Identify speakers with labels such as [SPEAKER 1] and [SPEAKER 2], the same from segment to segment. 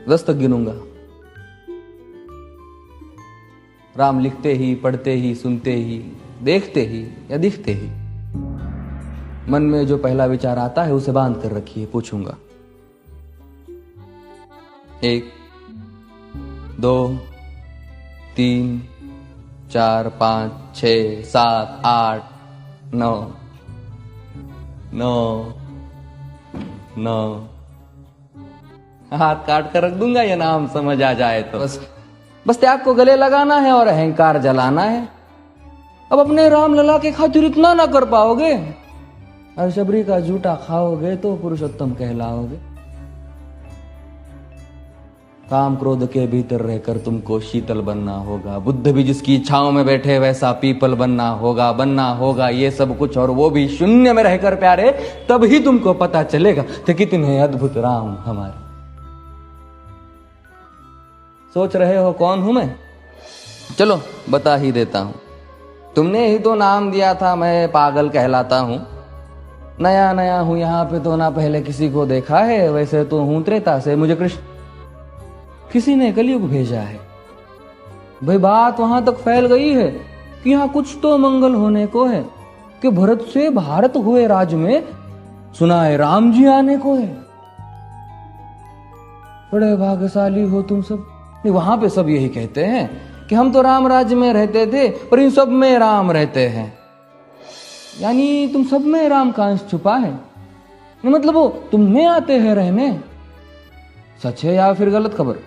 [SPEAKER 1] 10 तक गिनूंगा। राम लिखते ही, पढ़ते ही, सुनते ही, देखते ही या दिखते ही मन में जो पहला विचार आता है उसे बांध कर रखिए। पूछूंगा 1 2 3 4 5 6 7 8 9 9 9 हाथ काट कर रख दूंगा, ये नाम समझ आ जाए तो बस त्याग को गले लगाना है और अहंकार जलाना है। अब अपने राम लला के खातिर इतना ना कर पाओगे और शबरी का जूठा खाओगे तो पुरुषोत्तम कहलाओगे। काम क्रोध के भीतर रहकर तुमको शीतल बनना होगा। बुद्ध भी जिसकी इच्छाओं में बैठे वैसा पीपल बनना होगा ये सब कुछ, और वो भी शून्य में रहकर प्यारे। तब ही तुमको पता चलेगा कि कितने अद्भुत राम हमारे। सोच रहे हो कौन हूं मैं? चलो बता ही देता हूं। तुमने ही तो नाम दिया था मैं पागल कहलाता हूं। नया नया हूं यहाँ पे तो ना पहले किसी को देखा है। वैसे तो हूं त्रेता से, मुझे कृष्ण किसी ने कलयुग भेजा है। भाई बात वहां तक फैल गई है कि यहाँ कुछ तो मंगल होने को है कि भरत से भारत हुए राज में सुना है राम जी आने को है। बड़े भाग्यशाली हो तुम सब। वहां पे सब यही कहते हैं कि हम तो राम राज्य में रहते थे पर इन सब में राम रहते हैं। यानी तुम सब में राम का अंश छुपा है। मतलब वो तुम में आते हैं रहने। सच है या फिर गलत खबर?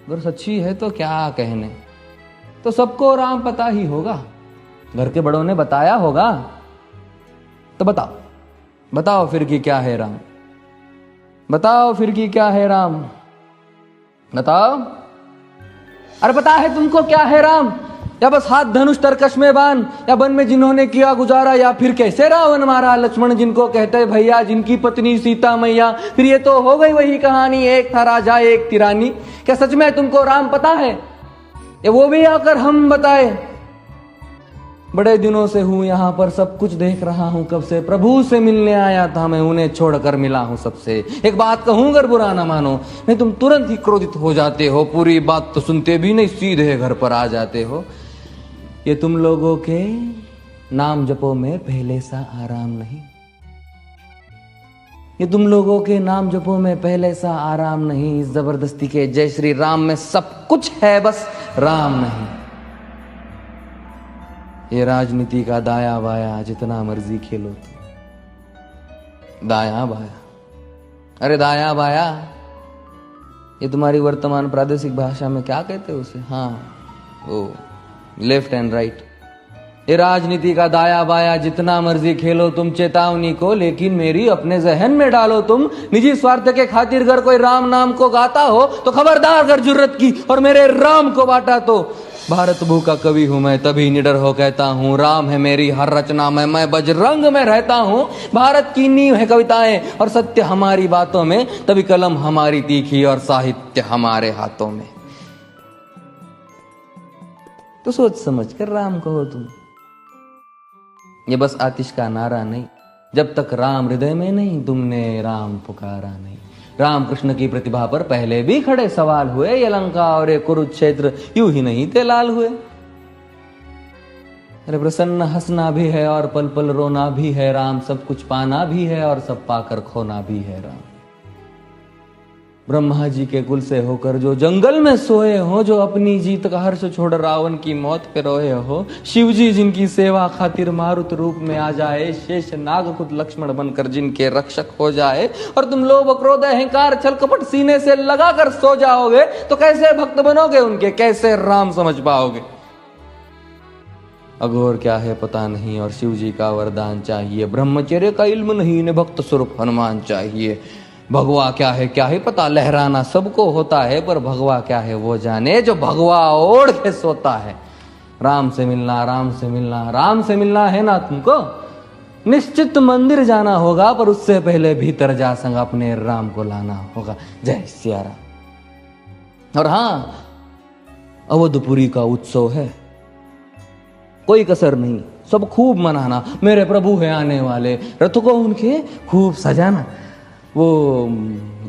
[SPEAKER 1] अगर सच्ची है तो क्या कहने। तो सबको राम पता ही होगा, घर के बड़ों ने बताया होगा। तो बताओ फिर कि क्या है राम। बताओ फिर कि क्या है राम। बताओ। अरे पता है तुमको क्या है राम? या बस हाथ धनुष तरकश में बांध, या वन में जिन्होंने किया गुजारा, या फिर कैसे रावण मारा लक्ष्मण जिनको कहते भैया, जिनकी पत्नी सीता मैया। फिर ये तो हो गई वही कहानी, एक था राजा एक थी रानी। क्या सच में तुमको राम पता है? या वो भी आकर हम बताए? बड़े दिनों से हूं यहाँ पर, सब कुछ देख रहा हूं कब से। प्रभु से मिलने आया था मैं, उन्हें छोड़कर मिला हूं सबसे। एक बात कहूं अगर बुरा ना मानो, नहीं तुम तुरंत ही क्रोधित हो जाते हो। पूरी बात तो सुनते भी नहीं, सीधे घर पर आ जाते हो। ये तुम लोगों के नाम जपो में पहले सा आराम नहीं। ये तुम लोगों के नाम जपो में पहले सा आराम नहीं। इस जबरदस्ती के जय श्री राम में सब कुछ है, बस राम नहीं। ये राजनीति का दाया बाया जितना मर्जी खेलो तुम। दाया बाया, अरे दाया बाया, ये तुम्हारी वर्तमान प्रादेशिक भाषा में क्या कहते हो उसे? हाँ वो लेफ्ट एंड राइट। ये राजनीति का दाया बाया जितना मर्जी खेलो तुम चेतावनी को, लेकिन मेरी अपने जहन में डालो तुम। निजी स्वार्थ के खातिर अगर कोई राम नाम को गाता हो तो खबरदार अगर जुर्रत की और मेरे राम को बांटा तो। भारत भू का कवि हूं मैं, तभी निडर हो कहता हूं राम है मेरी हर रचना में। मैं बजरंग में रहता हूं। भारत की नींव है कविताएं और सत्य हमारी बातों में, तभी कलम हमारी तीखी और साहित्य हमारे हाथों में। तो सोच समझ कर राम कहो तुम। ये बस आतिश का नारा नहीं, जब तक राम हृदय में नहीं तुमने राम पुकारा नहीं। राम कृष्ण की प्रतिभा पर पहले भी खड़े सवाल हुए। ये लंका और ये कुरुक्षेत्र यूं ही नहीं थे लाल हुए। अरे प्रसन्न हंसना भी है और पल पल रोना भी है राम। सब कुछ पाना भी है और सब पाकर खोना भी है राम। ब्रह्मा जी के कुल से होकर जो जंगल में सोए हो, जो अपनी जीत का हर्ष छोड़ रावण की मौत पे रोए हो। शिव जी जिनकी सेवा खातिर मारुत रूप में आ जाए। शेष नाग खुद लक्ष्मण बनकर जिनके रक्षक हो जाए। और तुम लोभ क्रोध अहंकार छल कपट सीने से लगा कर सो जाओगे तो कैसे भक्त बनोगे उनके, कैसे राम समझ पाओगे? अघोर क्या है पता नहीं और शिव जी का वरदान चाहिए। ब्रह्मचर्य का इल्म नहीं, इन्हें भक्त स्वरूप हनुमान चाहिए। भगवा क्या है पता, लहराना सबको होता है पर भगवा क्या है वो जाने जो भगवा ओढ़ के सोता है। राम से मिलना, राम से मिलना, राम से मिलना है ना तुमको? निश्चित मंदिर जाना होगा पर उससे पहले भीतर जा संग अपने राम को लाना होगा। जय सिया राम। और हाँ, अवधपुरी का उत्सव है, कोई कसर नहीं, सब खूब मनाना। मेरे प्रभु है आने वाले, रथ को उनके खूब सजाना। वो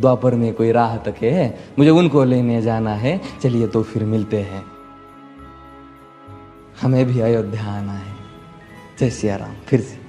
[SPEAKER 1] द्वापर में कोई राह तक है, मुझे उनको लेने जाना है। चलिए तो फिर मिलते हैं। हमें भी अयोध्या आना है। जय सिया राम। फिर से